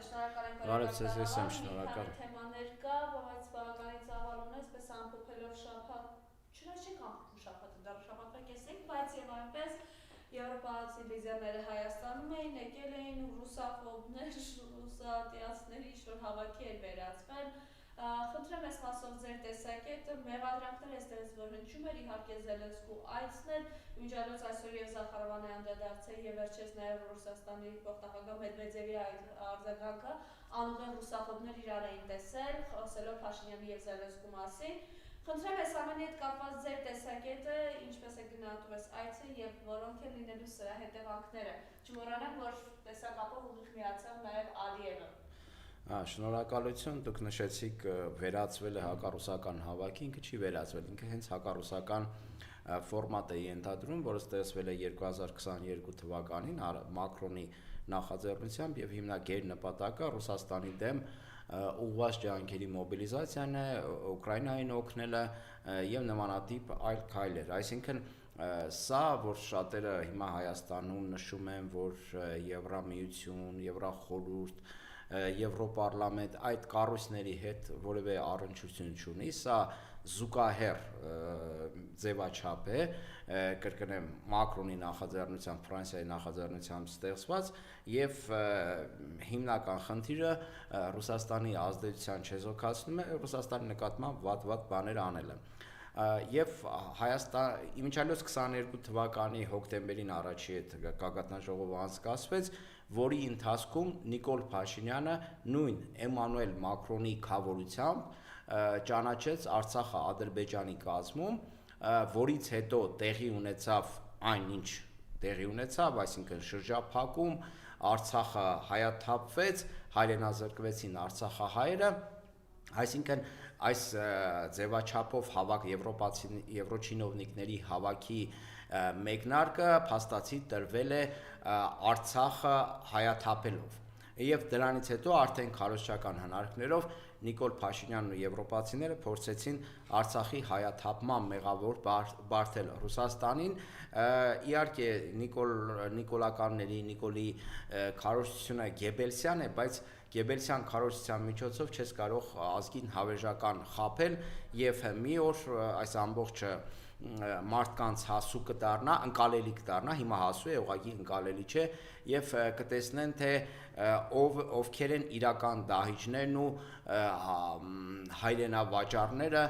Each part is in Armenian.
Շնորհակալ թեմաներ կա, բայց բավականին ծավալ ունես, պես ամփոփելով շաբաթ, չնայած չենք ամփոփում շաբաթը, դեռ շաբաթվա կեսենք, բայց եւ այնպես եվրոպացի լիդերները Հայաստանում էին, եկել էին ռուսաֆոբներ, ռուսատիացների ինչ-որ հավաքի էր վերածվել։ Խնդրեմ ես մասով ձեր տեսակետը, մեղադրանքներ այստեղից որ հնչում էր, իհարկե Զելենսկու այցն էր, մինչդեռ այսօր եւ Զախարովյանը անդրադարձել եւ վերջերս նաեւ Ռուսաստանի նախագահ Մեդվեդևի արձագանքը, անուղեղ ռուսաֆոբներ իրար էին տեսել, խոսելով Փաշինյանի եւ Զելենսկու մասին։ Խնդրեմ ես ամենի հետ կապված ձեր տեսակետը, ինչպես է գնահատում ես այցը եւ որոնք են լինելու սրա հետևանքները։ Չմոռանանք, որ տեսակապով ուղիղ միացավ նաեւ Ալիևը։ Շնորհակալություն, դուք նշեցիք վերածվել է հակառուսական հավաքի, ինքը չի վերածվել, ինքը հենց հակառուսական ֆորմատ է ենթադրում, որը ստեղծվել է 2022 թվականին Մակրոնի նախաձեռնությամբ եւ հիմնագիր նպատակը Ռուսաստանի դեմ ուղղված ջանքերի մոբիլիզացիան է, Ուկրաինային օգնելը եւ նմանատիպ այլ քայլեր, այսինքն սա, որ շատերը հիմա Հայաստանում նշում են, որ Եվրամիություն, Եվրախորհուրդ, Եվրոպարլամենտ այդ կառույցների հետ որևէ առնչություն չունի, սա զուգահեռ ձևաչափ է, կրկնեմ Մակրոնի նախաձեռնությամբ, Ֆրանսիայի նախաձեռնությամբ ստեղծված եւ հիմնական խնդիրը Ռուսաստանի ազդեցության չեզոքացնում է, Ռուսաստանի նկատմամբ վատ բաներ անելը։ Եվ Հայաստան իմիջիալոց 22 թվականի հոկտեմբերին առաջի հետ գագաթնաժողովը անցկացվեց, որի ընթացքում Նիկոլ Փաշինյանը նույն Էմանուել Մակրոնի կավորությամբ ճանաչեց Արցախը Ադրբեջանի կազմում, որից հետո տեղի ունեցավ այնինչ տեղի ունեցավ, այսինքն շրջափակում, Արցախը հայաթափվեց, հայրենազրկվեցին արցախահայերը, այսինքն այս ձևաչափով հավաք եվրոչինովնիկների հավաքի մեկնարկը փաստացի տրվել է Արցախը հայաթափելով եւ դրանից հետո արդեն քարոզչական հնարքներով Նիկոլ Փաշինյանն ու եվրոպացիները փորձեցին Արցախի հայաթափման մեղավոր բարթել Ռուսաստանին, իհարկե Նիկոլականների Նիկոլի քարոզչությունը Գեբելսյան է, բայց Գեբելսյան քարոզչության միջոցով չես կարող ազգին հավերժական խաբել եւ մի օր այս ամբողջը մարդկանց հասու կդառնա, ընկալելի կդառնա, հիմա հասու է, ուղղակի ընկալելի չէ եւ կտեսնեն թե ովքեր են իրական դահիճներն ու հայրենավաճառները,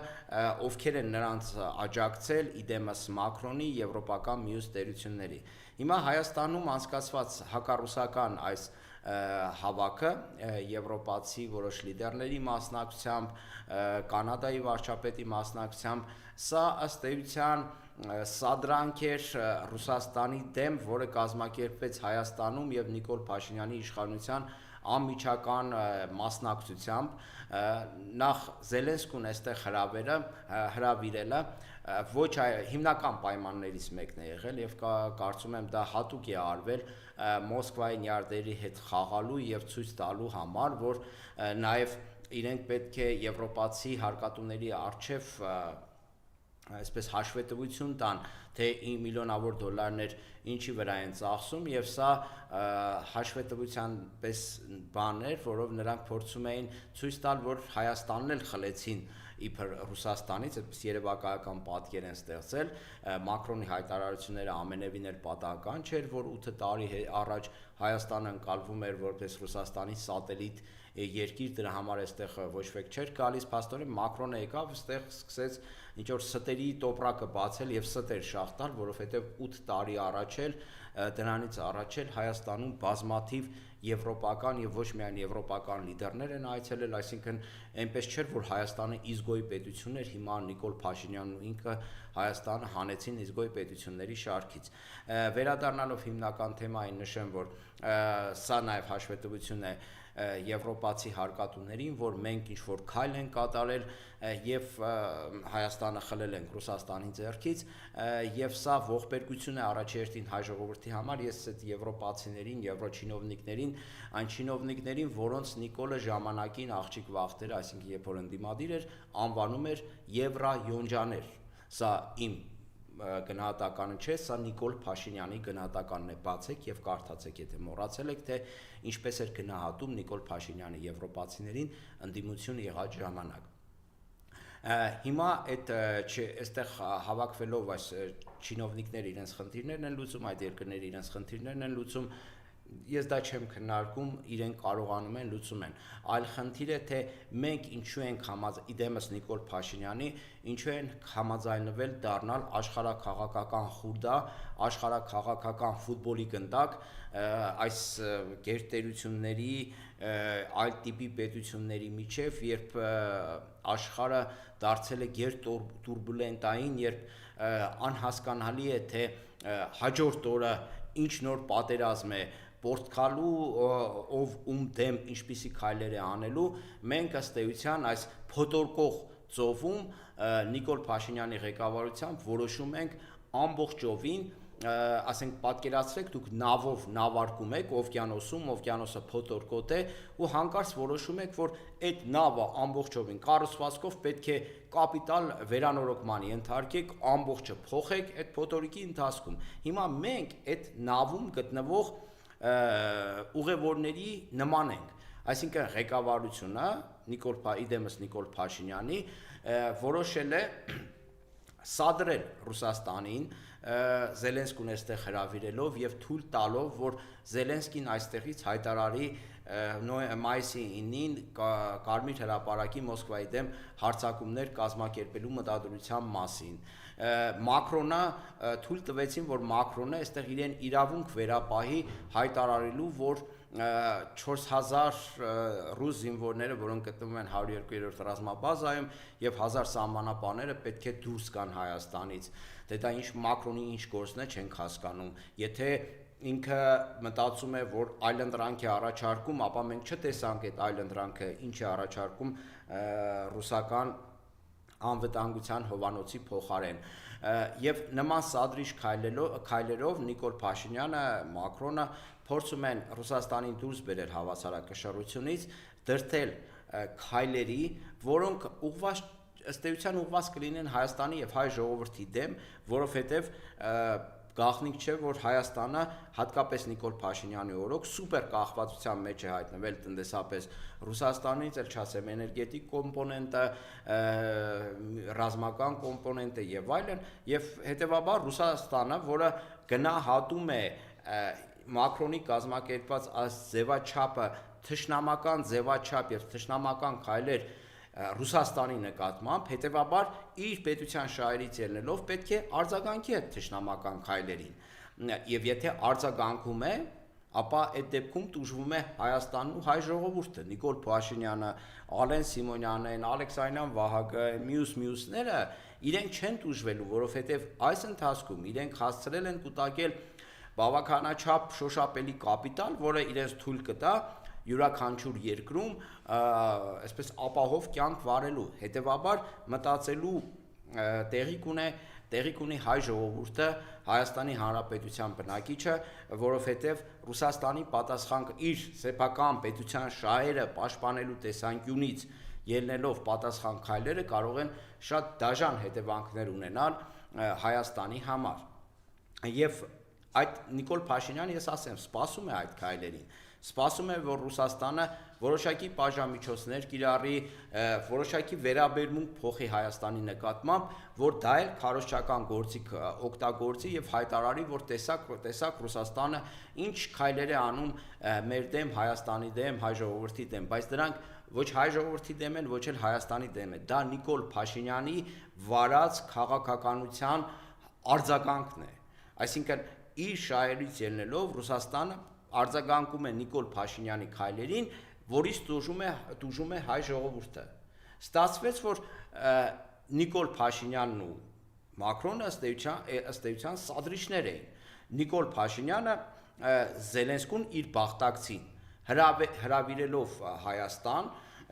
ովքեր են նրանց աջակցել իդեմս Մակրոնի եվրոպական մյուս տերությունների։ Հիմա Հայաստանում անցկացված հակառուսական այս հավաքը եվրոպացի որոշ լիդերների մասնակցությամբ, Կանադայի վարչապետի մասնակցությամբ, սա ըստ էության սադրանք էր Ռուսաստանի դեմ, որը կազմակերպվեց Հայաստանում եւ Նիկոլ Փաշինյանի իշխանության անմիջական մասնակցությամբ, նախ Զելենսկուն այստեղ հրավիրելը ոչ հիմնական պայմաններից մեկն է եղել եւ կարծում եմ դա հատուկ է արվել Մոսկվայի նյարդերի հետ խաղալու եւ ցույց տալու համար, որ նաեւ իրենք պետք է եվրոպացի հարկատուների արչեւ այսպես հաշվետվություն տան, թե միլիոնավոր դոլարներ ինչի վրա են ծախսում եւ սա հաշվետվության պես բան էր, որով նրանք փորձում էին ցույց տալ, որ Հայաստանն էլ խլեցին իբր Ռուսաստանից, այդպես երևակայական պատկեր են ստեղծել, Մակրոնի հայտարարությունները ամենևին էլ պատահական չէր, որ 8 տարի առաջ Հայաստանը ընկալվում էր որպես Ռուսաստանի սատելիտ երկիր, դրա համար այստեղ ոչ ոք չէր գալիս, փաստորեն Մակրոնը եկավ, այստեղ սկսեց ինչ որ ստերի տոպրակը բացել եւ ստեր շախտալ, որովհետեւ 8 տարի առաջ էլ դրանից առաջ էլ Հայաստանում բազմաթիվ եվրոպական եւ ոչ միայն եվրոպական լիդերներ են այցելել, այսինքն այնպես չէր, որ Հայաստանը իզգոյ պետություն էր, հիմա Նիկոլ Փաշինյանն ու ինքը Հայաստանը հանեցին իզգոյ պետությունների շարքից։ Վերադառնալով հիմնական թեմային նշեմ, որ սա նաեւ հաշվետվություն է եվրոպացի հարկատուներին, որ մենք ինչ-որ քայլ են կատարել եւ Հայաստանը խլել ենք Ռուսաստանի ձեռքից եւ սա ողբերգություն է առաջերտին հայ ժողովրդի համար, ես այդ եվրոպացիներին, եվրոչինովնիկներին, այն չինովնիկներին, որոնց Նիկոլը ժամանակին աղջիկ վախտեր, այսինքն երբ որ ընդդիմադիր էր, անվանում էր եվրայոնջաներ, սա իմ գնահատականը չէ, սա Նիկոլ Փաշինյանի գնահատականն է, բացեք եւ կարդացեք, եթե մոռացել եք, թե ինչպես էր գնահատում Նիկոլ Փաշինյանը եվրոպացիներին ընդդիմություն եղած ժամանակ։ Հիմա այստեղ հավաքվելով այս չինովնիկները իրենց խնդիրներն են լուծում, այդ երկրները իրենց խնդիրներն են լուծում, ես դա չեմ քննարկում, իրենք կարողանում են լուծում են, այլ խնդիրը թե մենք ինչու ենք իդեմս Նիկոլ Փաշինյանի, ինչու են համաձայնվել դառնալ աշխարհաքաղաքական խուլդա, աշխարհաքաղաքական ֆուտբոլի գնդակ, այս գերտերությունների, այլ տիպի պետությունների միջև, երբ աշխարհը դարձել է գերտուրբուլենտային, երբ անհասկանալի է, թե հաջորդ օրը ինչ նոր պատերազմ է Պորտգալու ով դեմ ինչպիսի քայլեր է անելու, մենք ըստ էության այս փոթորկող ծովում Նիկոլ Փաշինյանի ղեկավարությամբ որոշում ենք ամբողջովին, ասենք պատկերացրեք դուք նավով նավարկում եք օվկիանոսում, օվկիանոսը փոթորկոտ է ու հանկարծ որոշում եք, որ այդ նավը ամբողջովին կառուցվածքով պետք է կապիտալ վերանորոգման ենթարկեք, ամբողջը փոխեք այդ փոթորիկի ընթացքում։ Հիմա մենք այդ նավում գտնվող ուղևորների նման ենք, այսինքն ղեկավարությունը իդեմս Նիկոլ Փաշինյանի որոշել է սադրել Ռուսաստանին Զելենսկուն այստեղ հրավիրելով եւ թույլ տալով, որ Զելենսկին այստեղից հայտարարի մայիսի 9-ին Կարմիր հրապարակի Մոսկվայի դեմ հարձակումներ կազմակերպելու մտադրության մասին։ Մակրոնը թույլ տվեցին, որ Մակրոնը այստեղ իրեն իրավունք վերապահի հայտարարելու, որ 4000 ռուս զինվորները, որոնք գտնվում են 102-րդ ռազմաբազայում եւ 1000 սահմանապահները պետք է դուրս գան Հայաստանից։ Դե դա ինչ Մակրոնի ինչ գործն է, չենք հասկանում։ Եթե ինքը մտածում է, որ այլընտրանք է առաջարկում, ապա մենք չտեսանք այդ այլընտրանքը ինչ է առաջարկում ռուսական անվտանգության հովանոցի փոխարեն։ Եվ նման սադրիչ քայլերով Նիկոլ Փաշինյանը, Մակրոնը փորձում են Ռուսաստանին դուրս բերել հավասարակշռությունից, դրդել քայլերի, որոնք ըստ էության ուղղված կլինեն Հայաստանի եւ հայ ժողովրդի դեմ, որովհետեւ գաղտնիք չէ, որ Հայաստանը հատկապես Նիկոլ Փաշինյանի օրոք սուպեր կախվածության մեջ է հայտնվել տնտեսապես Ռուսաստանից, էլ չասեմ էներգետիկ կոմպոնենտը, ռազմական կոմպոնենտը եւ այլն, եւ հետեւաբար Ռուսաստանը, որը գնահատում է Մակրոնի կազմակերպված այս ձևաչափը, թշնամական ձևաչափ եւ թշնամական քայլեր Ռուսաստանի նկատմամբ, հետեւաբար իր պետության շահերից ելնելով պետք է արձագանքի այդ թշնամական քայլերին։ Եվ եթե արձագանքում է, ապա այդ դեպքում տուժվում է Հայաստանն ու հայ ժողովուրդը։ Նիկոլ Փաշինյանը, Ալեն Սիմոնյանն, Ալեքսանյան Վահագը, մյուսները իրենք չեն տուժվելու, որովհետեւ այս ընթացքում իրենք հասցրել են կուտակել բավականաչափ շոշափելի կապիտալ, որը իրենց թույլ կտա յուրաքանչյուր երկրում այսպես ապահով կյանք վարելու, հետևաբար մտածելու տեղի կունի հայ ժողովուրդը, Հայաստանի Հանրապետության բնակիչը, որովհետև Ռուսաստանի պատասխան իր սեփական պետության շահերը պաշտպանելու տեսանկյունից ելնելով պատասխան քայլերը կարող են շատ դաժան հետևանքներ ունենալ Հայաստանի համար։ Եվ այդ Նիկոլ Փաշինյանը, ես ասեմ, սպասում է այդ քայլերին, սպասում է, որ Ռուսաստանը որոշակի բաժամիջոցներ կիրառի, որոշակի վերաբերմունք փոխի Հայաստանի նկատմամբ, որ դա էլ քարոզչական գործիք օգտագործի եւ հայտարարի, որ տեսակ Ռուսաստանը ինչ քայլեր է անում մեր դեմ, Հայաստանի դեմ, հայ ժողովրդի դեմ, բայց դրանք ոչ հայ ժողովրդի դեմ են, ոչ էլ Հայաստանի դեմ է։ Դա Նիկոլ Փաշինյանի վարած քաղաքականության արձագանքն է։ Այսինքն իր շահերից ելնելով Ռուսաստանը արձագանքում է Նիկոլ Փաշինյանի քայլերին, որից տուժում է հայ ժողովուրդը։ Ստացվեց, որ Նիկոլ Փաշինյանն ու Մակրոնը ըստ էության սադրիչներ էին։ Նիկոլ Փաշինյանը Զելենսկուն իր բախտակցին հրավիրելով Հայաստան,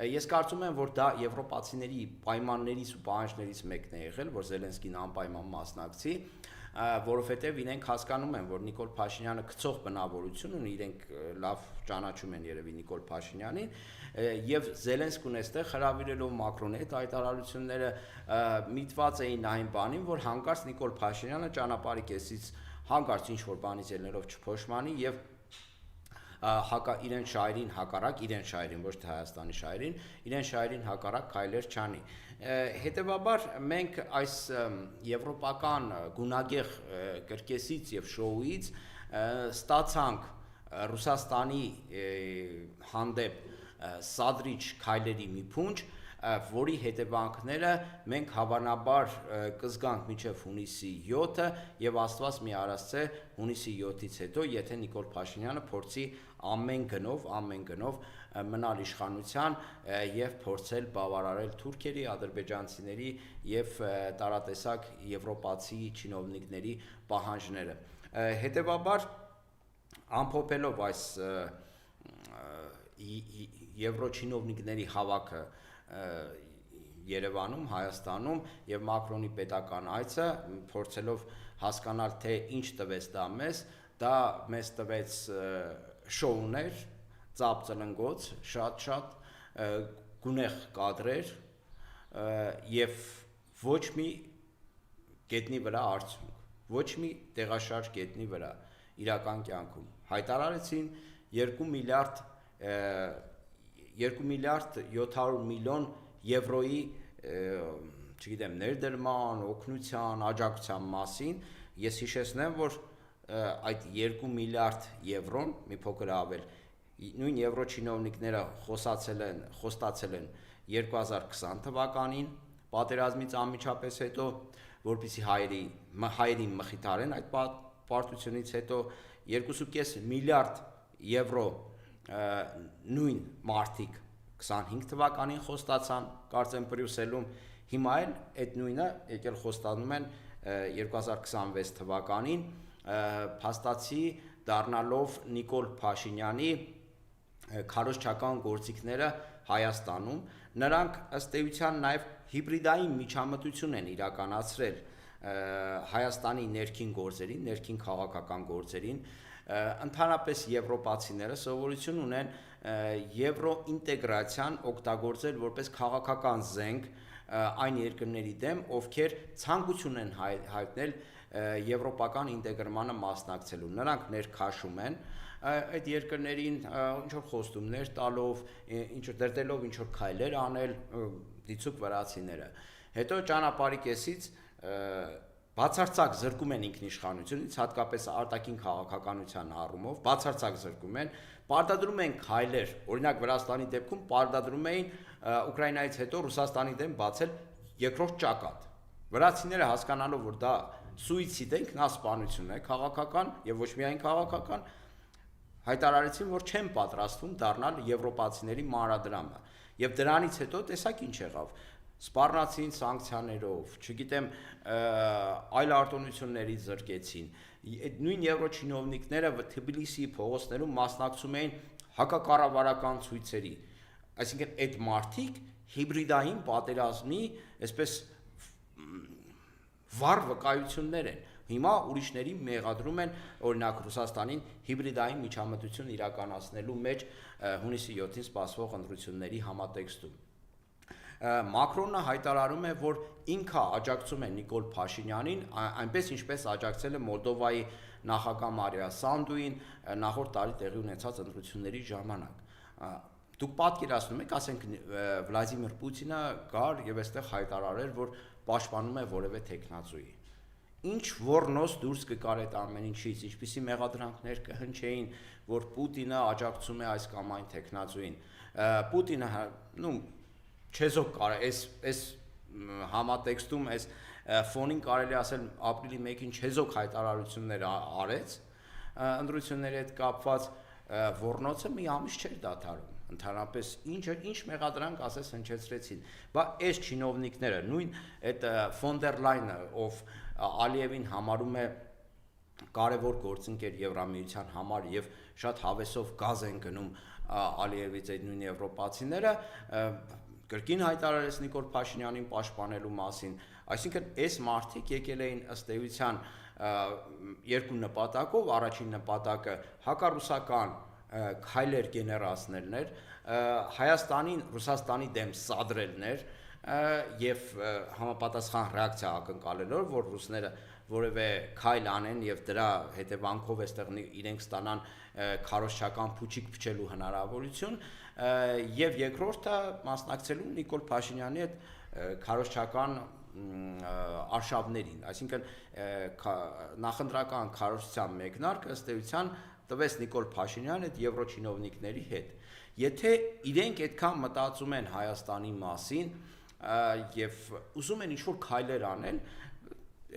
ես կարծում եմ, որ դա եվրոպացիների պայմաններից ու պահանջներից մեկն է եղել, որ Զելենսկին անպայման մասնակցի, որովհետև իրենք հասկանում են, որ Նիկոլ Փաշինյանը գցող բնավորություն ունի, իրենք լավ ճանաչում են երևի Նիկոլ Փաշինյանին, եւ Զելենսկուն այստեղ հրավիրելով Մակրոնի հետ հայտարարությունները միտված էին այն բանին, որ հանկարծ Նիկոլ Փաշինյանը ճանապարհի կեսից հանկարծ ինչ-որ բանից ելնելով չփոշմանի եւ իրեն շահերին հակառակ, իրեն շահերին, ոչ թե Հայաստանի շահերին, իրեն շահերին հակառակ քայլեր չանի։ Հետևաբար մենք այս եվրոպական գունագեղ կրկեսից եւ շոուից ստացանք Ռուսաստանի հանդեպ սադրիչ քայլերի մի փունջ, որի հետևանքները մենք հավանաբար կզգանք մինչև հունիսի 7-ը եւ Աստված մի արասցե հունիսի 7-ից հետո, եթե Նիկոլ Փաշինյանը փորձի ամեն գնով մնալ իշխանության եւ փորձել բավարարել թուրքերի, ադրբեջանցիների եւ տարատեսակ եվրոպացի չինովնիկների պահանջները։ Հետևաբար ամփոփելով այս եվրոչինովնիկների հավաքը Երևանում, Հայաստանում եւ Մակրոնի պետական այցը, փորձելով հասկանալ թե ինչ տվեց դա մեզ տվեց շոուներ, ծափ ծլնգոց, շատ գունեղ կադրեր եւ ոչ մի գետնի վրա արդյունք, ոչ մի տեղաշարժ գետնի վրա իրական կյանքում հայտարարեցին 2 միլիարդ 700 միլիոն եվրոյի, չգիտեմ, ներդրման, օգնության, աջակցության մասին, ես հիշեցնեմ, որ այդ 2 միլիարդ եվրոն, մի փոքր ավել, նույն եվրոչինովնիկները խոստացել են 2020 թվականին, պատերազմից անմիջապես հետո, որպեսզի հայերին մխիթարեն այդ պարտությունից հետո 2.5 միլիարդ եվրո նույն մարտիկ 25 թվականին խոստացան, կարծեմ Բրյուսելում, հիմա էլ այդ նույնը եկել խոստանում են 2026 թվականին, փաստացի դառնալով Նիկոլ Փաշինյանի քարոզչական գործիքները Հայաստանում, նրանք ըստ էության նաև հիբրիդային միջամտություն են իրականացրել Հայաստանի ներքին գործերին, ներքին քաղաքական գործերին, ընդհանրապես եվրոպացիները սովորություն ունեն եվրոինտեգրացիան օգտագործել որպես քաղաքական զենք այն երկրների դեմ, ովքեր ցանկություն են հայտնել եվրոպական ինտեգրմանը մասնակցելու։ Նրանք ներքաշում են այդ երկրներին ինչ-որ խոստումներ տալով, դրդելով ինչ-որ քայլեր անել դիցուկ վրացիները։ Հետո ճանապարհի կեսից բացարձակ զրկում են ինքնիշխանությունից, հատկապես արտաքին քաղաքականության առումով, բացարձակ զրկում են, պարտադրում են քայլեր, օրինակ Վրաստանի դեպքում պարտադրում էին Ուկրաինայից հետո Ռուսաստանի դեմ բացել երկրորդ ճակատ։ Վրացիները հասկանալով, որ դա սուիցիդ է, ինքնասպանություն է, քաղաքական եւ ոչ միայն քաղաքական, հայտարարեցին, որ չեն պատրաստվում դառնալ եվրոպացիների մանրադրամը։ Եվ դրանից հետո տեսակ ինչ եղավ։ Սպառնացին սանկցիաներով, չգիտեմ, այլ արտոնություններից զրկեցին։ Այդ նույն եվրոչինովնիկները Թբիլիսիի փողոցներում մասնակցում էին հակակառավարական ցույցերի։ Այսինքն այդ մարդիկ հիբրիդային պատերազմի, այսպես վառ վկայություններ են։ Հիմա ուրիշների մեղադրում են, օրինակ Ռուսաստանին հիբրիդային միջամտություն իրականացնելու մեջ հունիսի 7-ին սպասվող ընտրությունների համատեքստում։ Մակրոնը հայտարարում է, որ ինքը աջակցում է Նիկոլ Փաշինյանին, այնպես ինչպես աջակցել է Մոլդովայի նախագահ Մարիա Սանդուին նախորդ տարի տեղի ունեցած ընտրությունների ժամանակ։ Դուք պատկերացնում եք, ասենք Վլադիմիր Պուտինը գար եւ այստեղ հայտարարեր, որ պաշտպանում է որևէ տեխնացուի։ Ինչ ոռնոց դուրս կգար այդ ամեն ինչից, ինչպիսի մեղադրանքներ կհնչեին, որ Պուտինը աջակցում է այս կամ այն տեխնացուին։ Պուտինը, չեզոք կարելի այս համատեքստում, այս ֆոնին կարելի ասել ապրիլի 1-ին չեզոք հայտարարություններ արեց, ընտրությունների հետ կապված ոռնոցը մի ամիս չէր դադարում։ Ընդհանրապես ինչ մեղադրանք ասես հնչեցրեցին, բայց այս չինովնիկները, նույն այդ ֆոն դեր Լայնը, ով Ալիևին համարում է կարևոր գործընկեր Եվրամիության համար եւ շատ հավեսով գազ են գնում Ալիևից այդ նույն եվրոպացիները, կրկին հայտարարեց Նիկոլ Փաշինյանին պաշտպանելու մասին, այսինքն այս մարդիկ եկել էին ըստ էության երկու նպատակով, առաջին նպատակը հակառուսական քայլեր գեներացնելն էր, Հայաստանին Ռուսաստանի դեմ սադրելն էր եւ համապատասխան ռեակցիա ակնկալելով, որ ռուսները որևէ քայլ անեն եւ դրա հետևանքով այստեղ իրենք ստանան քարոզչական փուչիկ փչելու հնարավորություն եւ երկրորդը մասնակցելու Նիկոլ Փաշինյանի հետ քարոզչական արշավներին, այսինքն նախընտրական քարոզչության մեկնարկը ըստ էության տվեց Նիկոլ Փաշինյանի հետ եվրոչինովնիկների հետ։ Եթե իրենք այդքան մտածում են Հայաստանի մասին եւ ուզում են ինչ-որ քայլեր անել,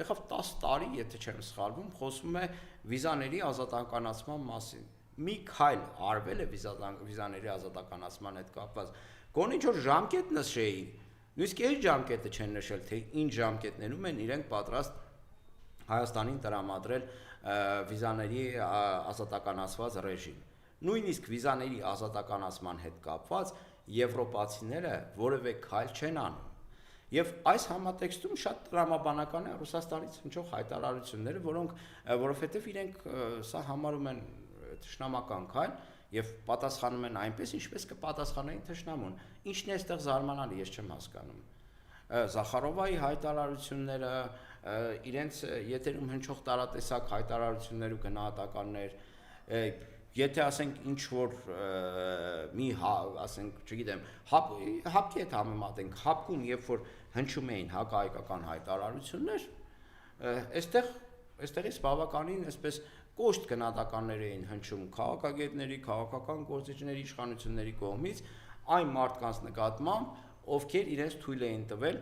եղավ 10 տարի, եթե չեմ սխալվում, խոսվում է վիզաների ազատականացման մասին։ Մի քայլ արվել է վիզաների ազատականացման հետ կապված։ Գոնե ինչ-որ ժամկետ նշեին, նույնիսկ այս ժամկետը չեն նշել, թե ինչ ժամկետներում են իրենք պատրաստ Հայաստանին տրամադրել վիզաների ազատականացված ռեժիմ։ Նույնիսկ վիզաների ազատականացման հետ կապված եվրոպացիները որևէ քայլ չեն անում։ Եվ այս համատեքստում շատ տրամաբանական է Ռուսաստանից հնչող հայտարարությունները, որովհետև իրենք սա համարում են թշնամական քայլ եւ պատասխանում են այնպես, ինչպես կպատասխանեին թշնամուն։ Ինչն է այստեղ զարմանալի, ես չեմ հասկանում։ Զախարովայի հայտարարությունները, իրենց եթերում հնչող տարատեսակ հայտարարություններ ու գնահատականներ, եթե ասենք ինչ որ մի ասենք, չգիտեմ, հապկի հետ համեմատենք, հապկում երբ որ հնչում էին հակահայկական հայտարարություններ, այստեղից բավականին այսպես կոշտ գնահատականներ էին հնչում քաղաքագետների, քաղաքական գործիչների, իշխանությունների կողմից այն մարդկանց նկատմամբ, ովքեր իրենց թույլ էին տվել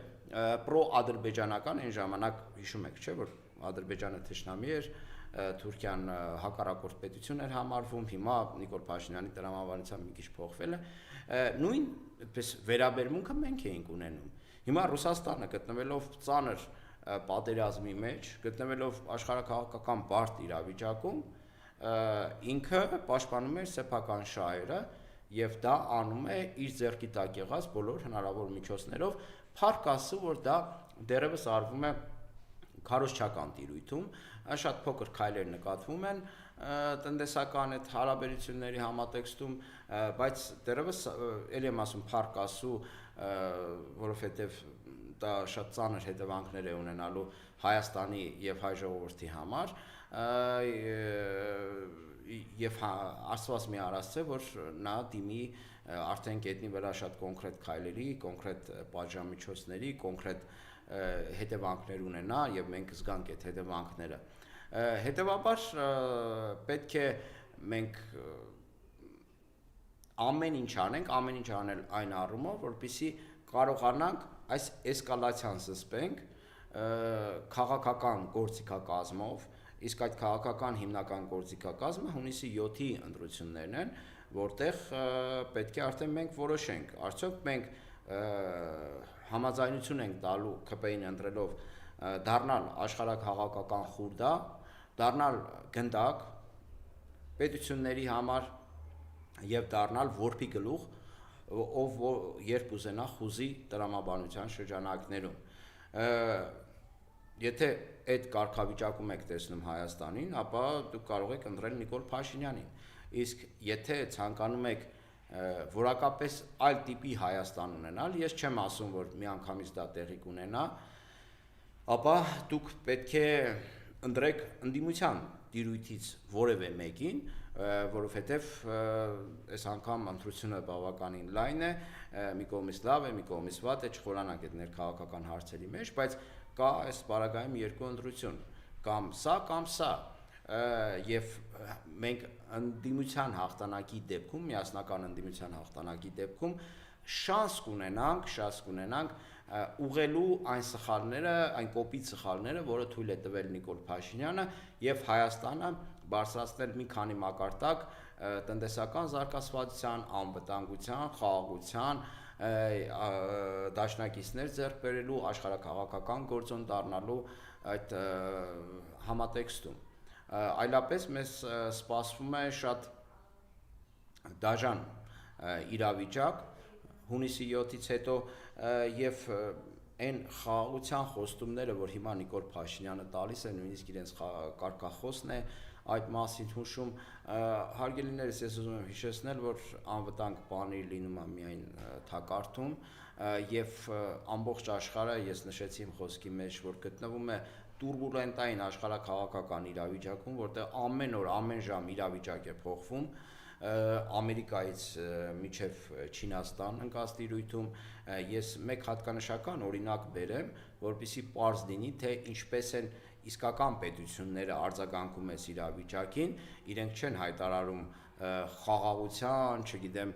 պրո-ադրբեջանական այն ժամանակ հիշում եք, չէ՞ որ Ադրբեջանը թշնամի էր, Թուրքիան հակառակորդ պետություն էր համարվում, հիմա Նիկոլ Փաշինյանի տրամաբանությամբ մի քիչ փոխվել է, նույն այդպես վերաբերմունքը մենք էինք ունենում։ Հիմա Ռուսաստանը գտնվելով ծանր պատերազմի մեջ, գտնվելով աշխարհաքաղաքական բարդ իրավիճակում, ինքը պաշտպանում էր սեփական շահերը եւ դա անում է իր ձեռքի տակ եղած բոլոր հնարավոր միջոցներով, փառք Աստծո, որ դա դեռևս արվում է քարոզչական տիրույթում, շատ փոքր քայլեր նկատվում են տնտեսական այդ հարաբերությունների համատեքստում, բայց դեռևս ելի եմ ասում փառք Աստծո, որովհետև դա շատ ծանր հետևանքներ է ունենալու Հայաստանի եւ հայ ժողովրդի համար, եւ Աստված մի արասցե, որ նա դիմի արդեն գետնի վրա շատ կոնկրետ քայլերի, կոնկրետ պատժամիջոցների, կոնկրետ հետևանքներ ունենա եւ մենք զգանք այդ հետևանքները։ Հետևաբար պետք է մենք ամեն ինչ անենք, ամեն ինչ անել այն առումով, որպեսզի կարողանանք այս էսկալացիան զսպենք քաղաքական գործիքակազմով, իսկ այդ քաղաքական հիմնական գործիքակազմը հունիսի 7-ի ընտրություններն են, որտեղ պետք է արդեն մենք որոշենք, արդյոք մենք համաձայնություն ենք տալու ԿՊ-ին ընտրելով դառնալ աշխարհաքաղաքական խուրդա, դառնալ գնդակ պետությունների համար եւ դառնալ որբի գլուխ, ով երբ ուզենա խուզի տրամաբանության շրջանակներում։ Եթե այդ կարգավիճակում եք տեսնում Հայաստանին, ապա դուք կարող եք ընտրել Նիկոլ Փաշինյանին։ Իսկ եթե ցանկանում եք որակապես այլ տիպի Հայաստան ունենալ, ես չեմ ասում, որ միանգամից դա տեղի կունենա, ապա դուք պետք է ընտրեք ընդդիմության տիրույթից որևէ մեկին, որովհետև այս անգամ ընտրությունը բավականին լայն է, մի կողմից լավ է, մի կողմից վատ է, չխորանանք այդ ներքաղաքական հարցերի մեջ, բայց կա այս պարագայում երկու ընտրություն, կամ սա, եւ մենք ընդդիմության հաղթանակի դեպքում, միասնական ընդդիմության հաղթանակի դեպքում շանս կունենանք ուղղելու այն սխալները, այն կոպիտ սխալները, որը թույլ է տվել Նիկոլ Փաշինյանը եւ Հայաստանը բարձրացնել մի քանի մակարդակ տնտեսական զարգացվածության, անվտանգության, խաղաղության, դաշնակիցներ ձեռք բերելու, աշխարհաքաղաքական գործոն դառնալու այդ համատեքստում։ Այլապես մեզ սպասվում է շատ դաժան իրավիճակ հունիսի 7-ից հետո եւ այն խաղաղության խոստումները, որ հիմա Նիկոլ Փաշինյանը տալիս է, նույնիսկ իրենց կարգախոսն է այդ մասին հուշում, հարգելիներս, ես ուզում եմ հիշեցնել, որ անվտանգ բանի լինում է միայն թակարդում եւ ամբողջ աշխարհը, ես նշեցի իմ խոսքի մեջ, որ գտնվում է տուրբուլենտային աշխարհակաղակական իրավիճակում, որտեղ ամեն օր, ամեն ժամ իրավիճակ է փոխվում, Ամերիկայից մինչև Չինաստան ընկած տիրույթում, ես մեկ հատկանշական օրինակ բերեմ, որպեսզի պարզ լինի, թե ինչպես են իսկական պետությունները արձագանքում այս իրավիճակին, իրենք չեն հայտարարում խաղաղության, չգիտեմ,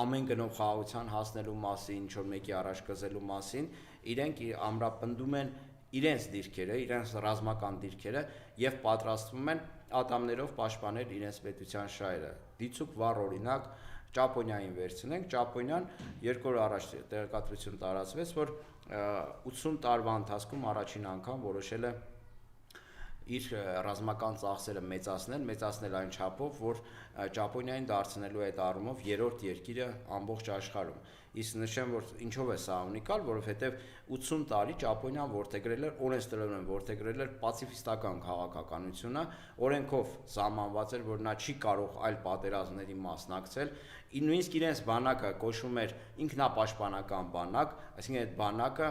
ամեն գնով խաղաղության հասնելու մասին, ինչ-որ մեկի առաջ կզելու մասին, իրենք ամրապնդում են իրենց դիրքերը, իրենց ռազմական դիրքերը եւ պատրաստվում են ատամներով պաշտպանել իրենց պետության շահերը։ Դիցուք վառ օրինակ Ճապոնիային վերցնենք, Ճապոնիան 2 օր առաջ տեղեկատվություն տարածվեց, որ 80 տարվա ընթացքում առաջին անգամ որոշել է իր ռազմական ծախսերը մեծացնել այն չափով, որ Ճապոնիային դարձնելու այդ առումով երրորդ երկիրը ամբողջ աշխարհում։ Իսկ նշեմ, որ ինչով է սա ունիկալ, որովհետև 80 տարի Ճապոնիան որդեգրել էր, օրենսդրորեն որդեգրել էր պացիֆիստական քաղաքականությունը, օրենքով սահմանված էր, որ նա չի կարող այլ պատերազմների մասնակցել, նույնիսկ իրենց բանակը կոչվում էր ինքնապաշտպանական բանակ, այսինքն այդ բանակը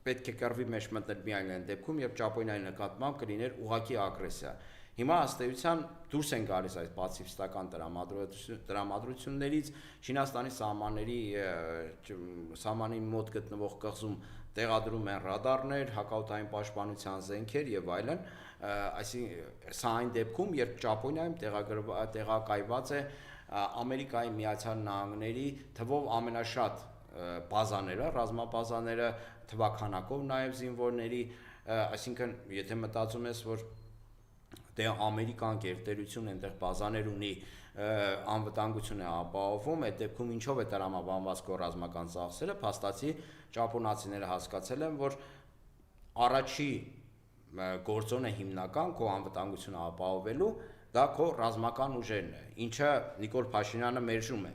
պետք է կռվի մեջ մտնել միայն այն դեպքում, երբ Ճապոնիայի նկատմամբ կլիներ ուղղակի ագրեսիա։ Հիմա ըստ էության դուրս են գալիս այս պացիֆիստական տրամադրություններից, Չինաստանի սահմանի մոտ գտնվող կղզում տեղադրում են ռադարներ, հակաօդային պաշտպանության զենքեր եւ այլն, այսինքն սա այն դեպքում, երբ Ճապոնիայում տեղակայված է Ամերիկայի Միացյալ Նահանգների թվով ամենաշատ բազաները, ռազմաբազաները, թվականակով նաև զինվորների, այսինքն եթե մտածում ես, որ դե Ամերիկան գերտերություն այնտեղ բազաներ ունի, անվտանգություն է ապահովում, այդ դեպքում ինչով է տրամաբանված քո ռազմական ծախսերը, փաստացի ճապոնացիները հասկացել են, որ առաջի գործոնը հիմնական քո անվտանգությունը ապահովելու դա քո ռազմական ուժերն է, ինչը Նիկոլ Փաշինյանը մերժում է։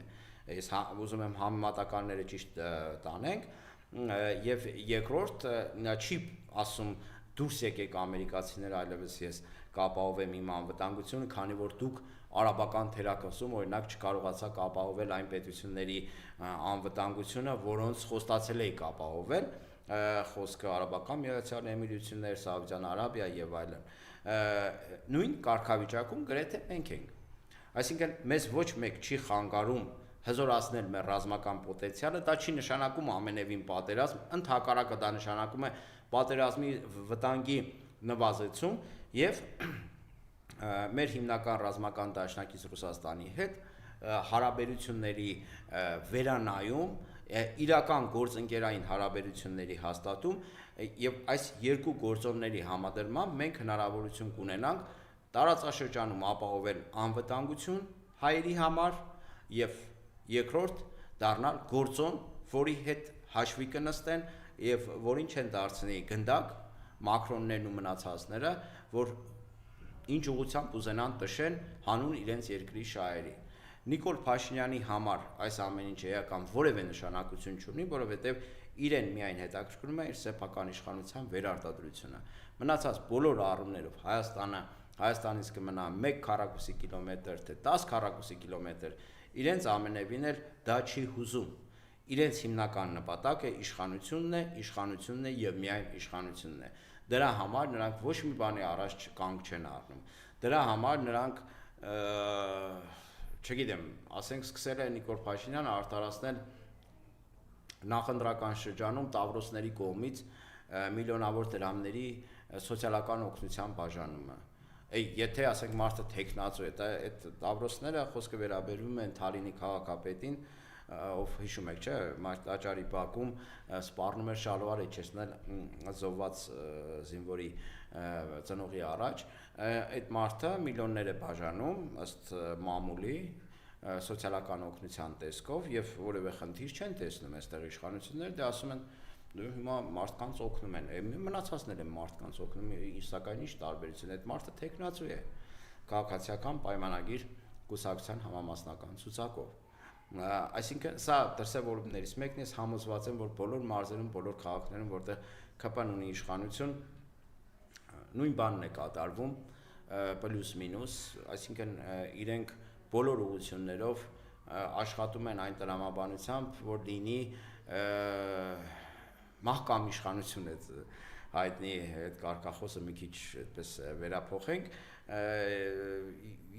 Ես ուզում եմ համեմատականները ճիշտ տանենք, եւ երկրորդ նա չի ասում դուրս եկեք ամերիկացիներ, այլևս ես կապահովեմ իմ անվտանգությունը, քանի որ դուք արաբական թերակղզում օրինակ չկարողացաք ապահովել այն պետությունների անվտանգությունը, որոնց խոստացել եք ապահովել, խոսքը Արաբական Միացյալ Էմիրություններ, Սաուդյան Արաբիա եւ այլն։ Նույն կարգավիճակում գրեթե մենք ենք։ Այսինքն մեզ ոչ մեկ չի խանգարում հզորացնել մեր ռազմական պոտենցիալը, դա չի նշանակում ամենևին պատերազմ, ընդհակառակը դա նշանակում է պատերազմի վտանգի նվազեցում եւ մեր հիմնական ռազմական դաշնակից Ռուսաստանի հետ հարաբերությունների վերանայում, իրական գործընկերային հարաբերությունների հաստատում եւ այս երկու գործոնների համադրմամբ մենք հնարավորություն կունենանք տարածաշրջանում ապահովել անվտանգություն հայերի համար եւ երկրորդ դառնալ գործոն, որի հետ հաշվի կնստեն եւ որին չեն դարձնի գնդակ մակրոններն ու մնացածները, որ ինչ ուղղությամբ ուզենան տշեն հանուն իրենց երկրի շահերի։ Նիկոլ Փաշինյանի համար այս ամեն ինչը էական որևէ նշանակություն չունի, որովհետեւ իրեն միայն հետաքրքրում է իր սեփական իշխանության վերարտադրությունը։ Մնացած բոլոր առումներով Հայաստանից կմնա 1 քառակուսի կիլոմետր թե 10 քառակուսի կիլոմետր, իրենց ամենևին էլ դա չի հուզում։ Իրենց հիմնական նպատակը իշխանությունն է եւ միայն իշխանությունն է։ Դրա համար նրանք ոչ մի բանի առաջ կանգ չեն առնում։ Դրա համար նրանք չգիտեմ, ասենք սկսել է Նիկոլ Փաշինյանը արտարացնել նախընտրական շրջանում Տավրոսների կողմից միլիոնավոր դրամների սոցիալական օգնության բաժանումը։ Եթե ասենք մարդը տեխնացու է, այդ Տավրոսները խոսքը վերաբերում են Թալինի քաղաքապետին, ով հիշում եք, չէ, Մարտաճարի բակում սպառնում էր շալվարը իջեցնել զոհված զինվորի ծնողի առաջ, այդ մարդը միլիոններ է բաժանում ըստ մամուլի սոցիալական օգնության տեսքով եւ որևէ խնդիր չեն տեսնում այստեղ իշխանությունները, դե ասում են հիմա մարդկանց օգնում են, մնացածներ են մարդկանց օգնում, սակայն ինչ տարբերություն է, այդ մարդը տեխնացու է, քաղաքացիական պայմանագիր կուսակցության համամասնական ցուցակով։ Այսինքն սա դրսևորումներից մեկն է, համոզված եմ, որ բոլոր մարզերում, բոլոր քաղաքներում, որտեղ ԿՊ-ն ունի իշխանություն, նույն բանն է կատարվում, պլյուս մինուս, այսինքն իրենք բոլոր ուղղություններով աշխատում են այն տրամաբանությամբ, որ լինի մահկամ իշխանություն է հայտնի այդ կարգախոսը մի քիչ այդպես վերափոխենք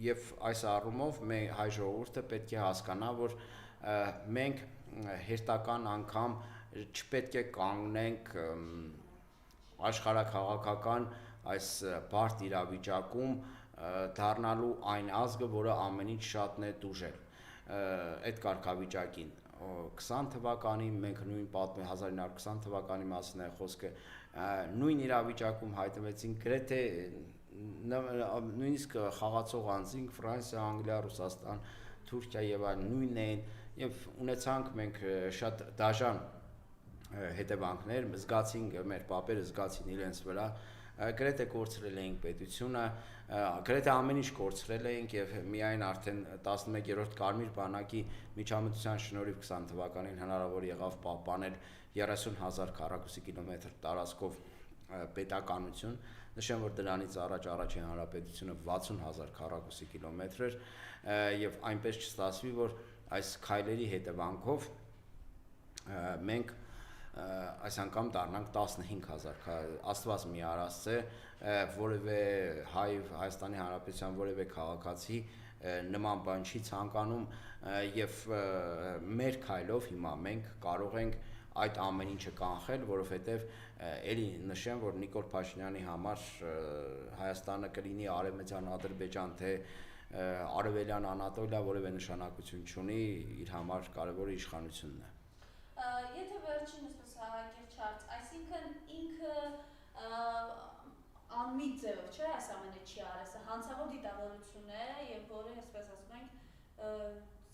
եւ այս առումով հայ ժողովուրդը պետք է հասկանա, որ մենք հերթական անգամ չպետք է կանգնենք աշխարհաքաղաքական այս բարդ իրավիճակում դառնալու այն ազգը, որը ամեն ինչ շատն է դուժել այդ կարգավիճակին 20 թվականին մենք նույն 1920 թվականի մասին է խոսքը նույն իրավիճակում հայտնվեցին գրեթե նույնիսկ խաղացող անձինք Ֆրանսիա, Անգլիա, Ռուսաստան, Թուրքիա եւ այլն նույնն են եւ ունեցանք մենք շատ դաժան հետևանքներ զգացինք մեր պապերը զգացին իրենց վրա գրեթե կորցրել էինք պետությունը գրեթե ամեն ինչ կորցրել էինք եւ միայն արդեն 11-րդ Կարմիր բանակի միջամտության շնորհիվ 20 թվականին հնարավոր եղավ պահպանել 30,000 քառակուսի կիլոմետր տարածքով պետականություն նշեմ որ դրանից առաջ առաջին հանրապետությունը 60,000 քառակուսի կիլոմետր էր եւ այնպես չստացվի որ այս քայլերի հետևանքով մենք այս անգամ դառնանք 15,000 աստված մի արասցե որևէ Հայաստանի Հանրապետության որևէ քաղաքացի նման բան չի ցանկանում եւ մեր քայլով հիմա մենք կարող ենք այդ ամեն ինչը կանխել, որովհետեւ էլի նշեմ, որ Նիկոլ Փաշինյանի համար Հայաստանը կլինի Արևմտյան Ադրբեջան թե Արևելյան Անատոլիա որևէ նշանակություն չունի, իր համար կարևորը իշխանությունն է։ Եթե վերջինս հակեր չարց, այսինքն ինքը անմիտ ձևով չէ այս ամենը չի արել, սա հանցավոր դիտավորություն է եւ որը այսպես ասում ենք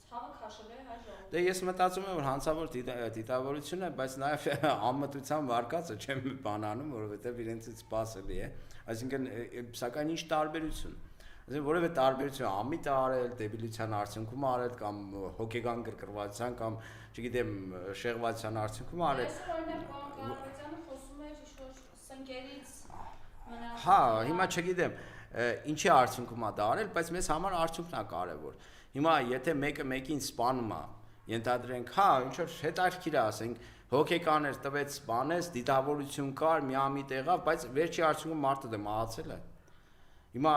ցավը քաշել է հայ ժողովուրդը։ Դե ես մտածում եմ որ հանցավոր դիտավորություն է, բայց նաեւ անմտության վարկածը չեմ բանանում, որովհետեւ իրենցից սпасելի է, այսինքն սակայն ինչ տարբերություն Այսինքն որևէ տարբերություն ամիտ արել, դեբիլության արդյունքում արել կամ հոգեգան գրգռվածության կամ չգիտեմ շեղվածության արդյունքում արել։ Այսօր օրինակ Կարապետյանը խոսում էր ինչ-որ սնկերից մնաց։ Հա, հիմա չգիտեմ ինչի արդյունքում է դա արել, բայց մեզ համար արդյունքն է կարևոր։ Հիմա եթե մեկը մեկին սպանում է, ենթադրենք, հա, ինչ որ հետարքիր է, ասենք, հոգեկաներ տվեց սպանես, դիտավորություն կար, մի ամիտ եղավ, բայց վերջի արդյունքում մարդը դե մահացել է։ Հիմա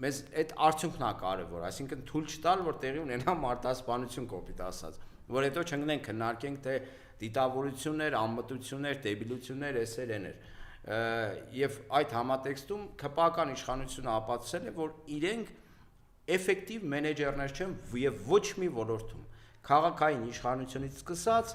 մեզ այդ արդյունքն է կարևոր, այսինքն թույլ չտալ, որ տեղի ունենա մարդասպանություն կոպիտ ասած, որ հետո չընկնենք քննարկենք, թե դիտավորություններ, անմտություններ, դեբիլություններ, էսերներ։ Եվ այդ համատեքստում ԿՊ-ական իշխանությունը ապացուցել է, որ իրենք էֆեկտիվ մենեջերներ չեն եւ ոչ մի ոլորտում։ Քաղաքային իշխանությունից սկսած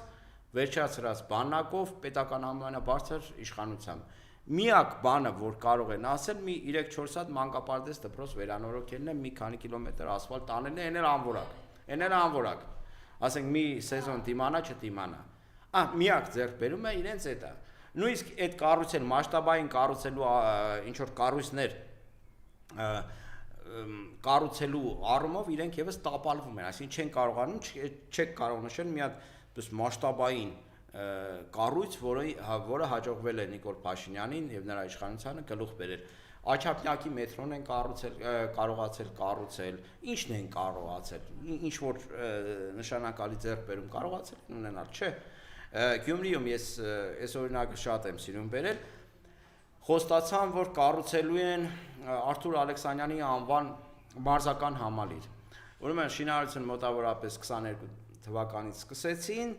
վերջացրած բանակով պետական ամենաբարձր իշխանությամբ։ Միակ բանը, որ կարող են ասել, մի 3-4 հատ մանկապարտեզ դպրոց վերանորոգելն է, մի քանի կիլոմետր ասֆալտ տանելն է, էներ անորակ։ Ասենք մի սեզոն դիմանա, չդիմանա։ Միակ ձեռքբերում է իրենց էտա։ Նույնիսկ այդ կառուցել մասշտաբային կառուցելու ինչ որ կառույցներ կառուցելու առումով իրենք եւս տապալվում են, այսինքն չեն կարողանում, չեք կարող նշել մի հատ մասշտաբային կառույց, որը հաջողվել է Նիկոլ Փաշինյանին եւ նրա իշխանությանը գլուխ բերել։ Աչափնյակի մետրոն են կարողացել կառուցել, ինչն են կարողացել, ինչ որ նշանակալի ձեռքբերում կարողացել են ունենալ, չէ։ Գյումրիում ես այս օրինակը շատ եմ սիրում բերել, խոստացան, որ կառուցելու են Արթուր Ալեքսանյանի անվան մարզական համալիր։ Ուրեմն շինարարությունը մոտավորապես 22 թվականից սկսեցին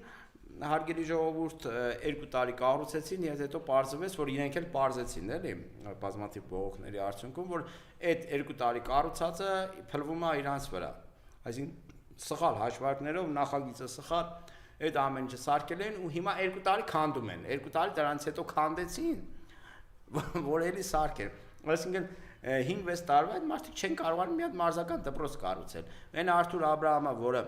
հարգելի ժողովուրդ 2 տարի կառուցեցին եւ հետո պարզվեց որ իրենք էլ պարզեցին էլի բազմաթիվ բողոքների արդյունքում որ այդ 2 տարի կառուցածը փլվում է իրանց վրա այսինքն սխալ հաշվարկներով նախագիծը սխալ այդ ամեն ինչը սարքել են ու հիմա 2 տարի քանդում են 2 տարի դրանից հետո քանդեցին որ էլի սարքեն այսինքն 5-6 տարվա այդ մարդիկ չեն կարողանում մի հատ մարզական դպրոց կառուցել այն Արթուր Աբրահամը որը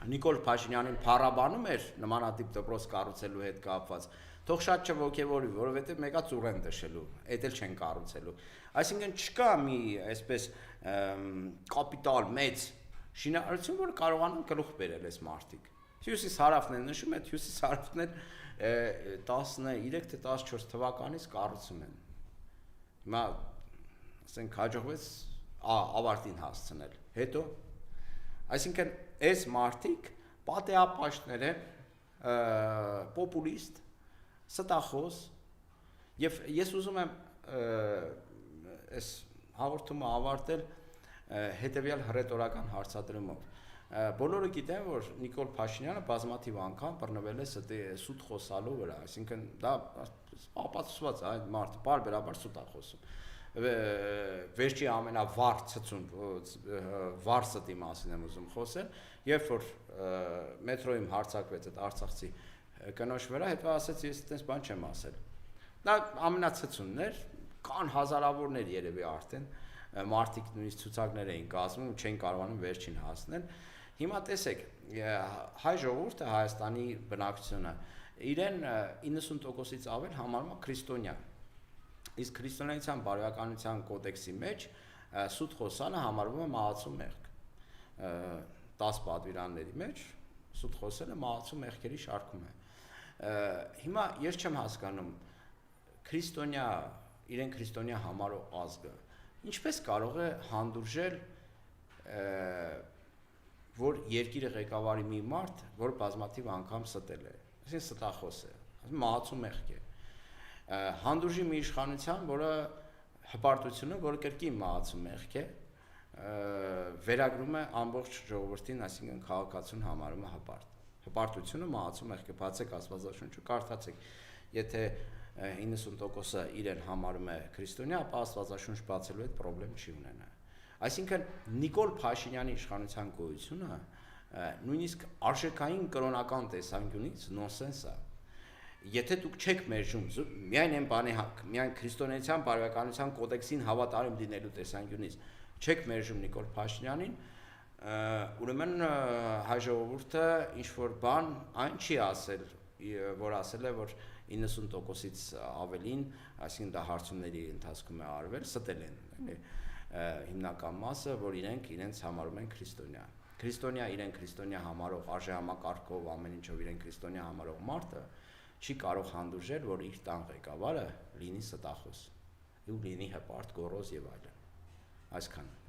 Նիկոլ Փաշինյանին փառաբանում էր նմանատիպ դպրոց կառուցելու հետ կապված, թող շատ չոգևորի, որովհետև մեկա ծուռ են դշելու, այդ էլ չեն կառուցելու։ Այսինքն չկա մի այսպես կապիտալ մեծ շինարարություն, որ կարողանում գլուխ բերել այս մարդիկ։ Հյուսիս հարավն են նշում, այդ հյուսիս հարավն են 13 թե 14 թվականից կառուցում են։ Հիմա ասենք հաջողվեց ավարտին հասցնել։ Հետո այսինքն այս մարդիկ պատեհապաշտներ են, պոպուլիստ, ստախոս, եւ ես ուզում եմ այս հաղորդումը ավարտել հետեւյալ հռետորական հարցադրումով։ Բոլորը գիտեն, որ Նիկոլ Փաշինյանը բազմաթիվ անգամ բռնվել է սուտ խոսալու վրա, այսինքն դա ապացուցված է, այդ մարդը բարբերաբար սուտ է խոսում։ Վերջի ամենավառ ցցուն վառ ստի մասին եմ ուզում խոսել, երբ որ մետրոյում հարձակվեց այդ արցախցի կնոջ վրա, հետո ասեց ես այդպես բան չեմ ասել։ Դա ամենացցունն էր, կան հազարավորներ երևի արդեն մարդիկ նույնիսկ ցուցակներ էին կազմում ու չեն կարողանում վերջին հասնել։ Հիմա տեսեք, հայ ժողովուրդը Հայաստանի բնակչությունը իրեն 90%-ից ավել համարում է քրիստոնյա։ Իսկ քրիստոնեության բարոյականության կոդեքսի մեջ սուտ խոսալը համարվում է մահացու մեղք։ 10 պատվիրանների մեջ սուտ խոսելը մահացու մեղքերի շարքում է։ Հիմա ես չեմ հասկանում քրիստոնյա, իրեն քրիստոնյա համարող ազգը ինչպես կարող է հանդուրժել, որ երկիրը ղեկավարի մի մարդ, որ բազմաթիվ անգամ ստել է, այսինքն ստախոս է, մահացու մեղք է, հանդուրժի մի իշխանության, որը հպարտությունը, որը կրկին մահացու մեղք է, վերագրում է ամբողջ ժողովրդին, այսինքն քաղաքացուն համարում է հպարտ։ Հպարտությունը մահացու մեղք է, բացեք Աստվածաշունչը, կարդացեք, եթե 90%-ը իրեն համարում է քրիստոնյա, ապա Աստվածաշունչ բացելու այդ խնդրեմ չի ունենա։ Այսինքն Նիկոլ Փաշինյանի իշխանության գոյությունը նույնիսկ արժեքային կրոնական տեսանկյունից նոնսենս է։ Եթե դուք չեք մերժում միայն այն բանի, միայն քրիստոնեության բարոյականության կոդեքսին հավատարիմ լինելու տեսանկյունից չեք մերժում Նիկոլ Փաշինյանին, ուրեմն հայ ժողովուրդը ինչ որ բան այն չի ասել, որ ասել է, որ 90%-ից ավելին, այսինքն դա հարցումների ընթացքում է արվել, ստել են հիմնական մասը, որ իրենց համարում են քրիստոնյա։ Քրիստոնյա իրեն քրիստոնյա համարող արժեհամակարգով ամեն ինչով իրեն քրիստոնյա համարող մարդը չի կարող հանդուրժել, որ իր տան ղեկավարը լինի ստախոս, ու լինի հպարտ, գոռոզ եւ այլն։ Այսքանը։